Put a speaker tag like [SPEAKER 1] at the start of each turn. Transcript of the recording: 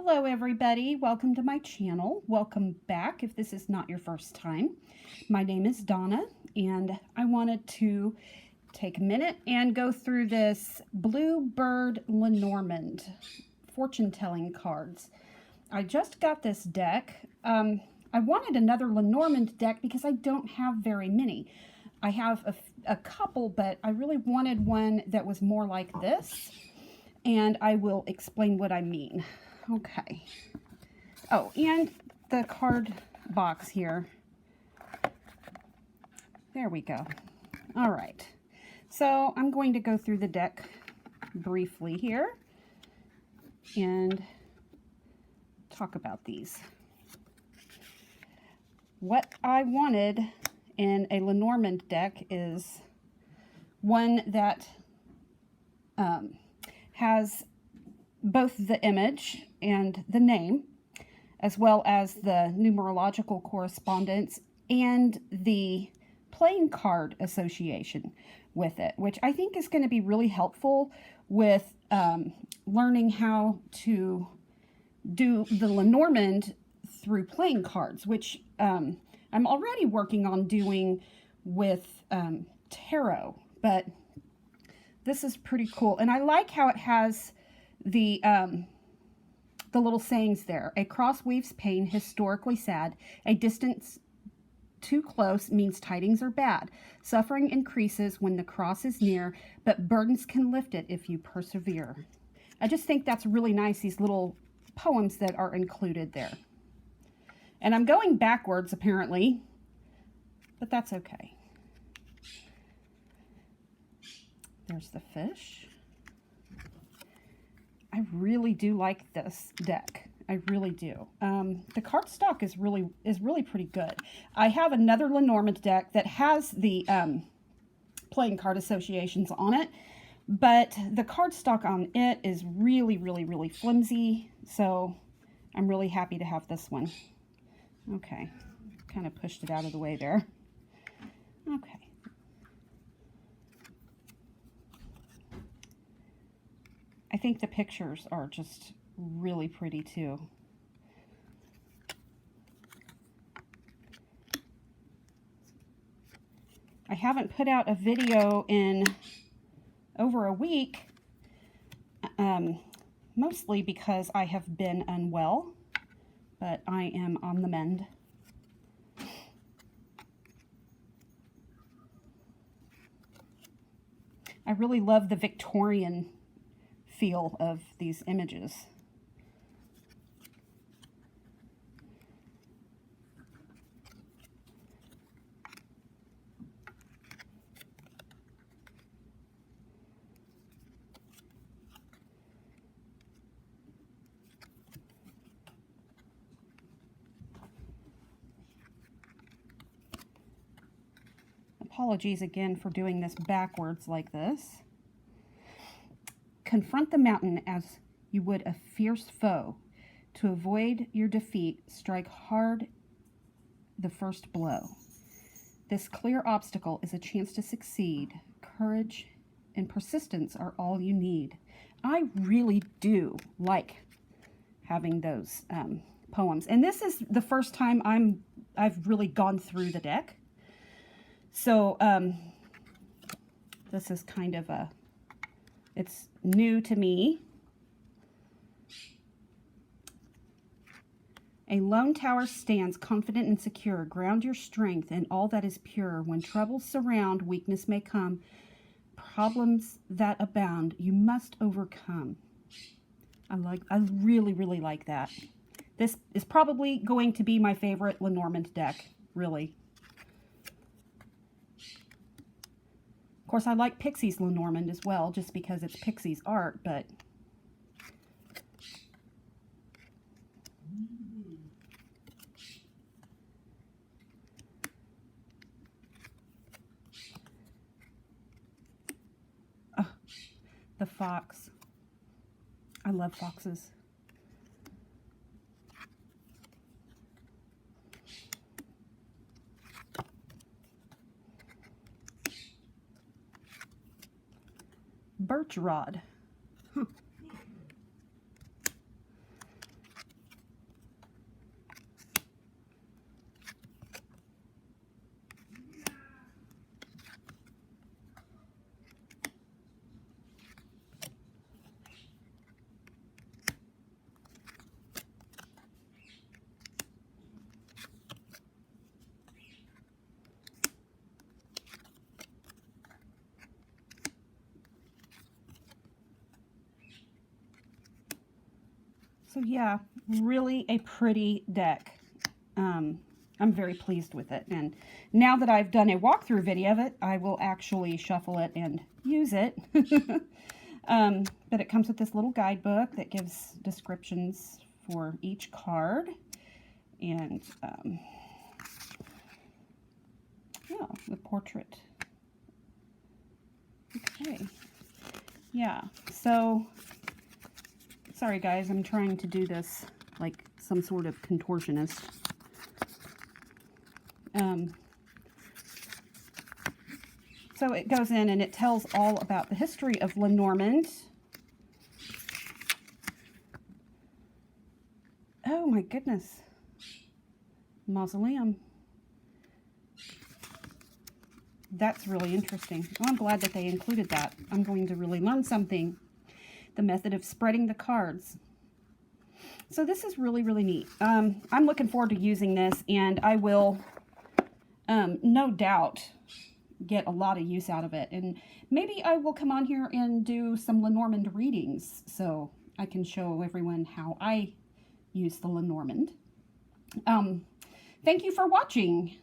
[SPEAKER 1] Hello everybody, welcome to my channel. Welcome back if this is not your first time. My name is Donna and I wanted to take a minute and go through this Bluebird Lenormand fortune telling cards. I just got this deck. I wanted another Lenormand deck because I don't have very many. I have a couple, but I really wanted one that was more like this, and I will explain what I mean. Okay. Oh, and the card box here. There we go. All right. So I'm going to go through the deck briefly here and talk about these. What I wanted in a Lenormand deck is one that has both the image and the name, as well as the numerological correspondence and the playing card association with it, which I think is going to be really helpful with learning how to do the Lenormand through playing cards, which I'm already working on doing with tarot, but this is pretty cool. And I like how it has the little sayings there. A cross weaves pain, historically sad. A distance too close means tidings are bad. Suffering increases when the cross is near, but burdens can lift it if you persevere. I just think that's really nice, these little poems that are included there. And I'm going backwards, apparently, but that's okay. There's the fish. I really do like this deck. I really do. The cardstock is really pretty good. I have another Lenormand deck that has the playing card associations on it, but the cardstock on it is really flimsy. So I'm really happy to have this one. Okay, kind of pushed it out of the way there. Okay. I think the pictures are just really pretty too. I haven't put out a video in over a week, mostly because I have been unwell, but I am on the mend. I really love the Victorian feel of these images. Apologies again for doing this backwards like this. Confront the mountain as you would a fierce foe. To avoid your defeat, strike hard the first blow. This clear obstacle is a chance to succeed. Courage and persistence are all you need. I really do like having those poems. And this is the first time I've really gone through the deck. So this is kind of it's new to me. A lone tower stands confident and secure. Ground your strength in all that is pure. When troubles surround, weakness may come. Problems that abound, you must overcome. I really like that. This is probably going to be my favorite Lenormand deck, really. Of course, I like Pixie's Lenormand as well, just because it's Pixie's art, but oh, the fox. I love foxes. Birch rod. Huh. So yeah, really a pretty deck. I'm very pleased with it. And now that I've done a walkthrough video of it, I will actually shuffle it and use it. But it comes with this little guidebook that gives descriptions for each card. And oh, the portrait. Okay. Yeah, so sorry guys, I'm trying to do this like some sort of contortionist. So it goes in and it tells all about the history of Lenormand. Oh my goodness. Mausoleum. That's really interesting. Well, I'm glad that they included that. I'm going to really learn something. The method of spreading the cards. So this is really, really neat. I'm looking forward to using this, and I will no doubt get a lot of use out of it. And maybe I will come on here and do some Lenormand readings so I can show everyone how I use the Lenormand. Thank you for watching.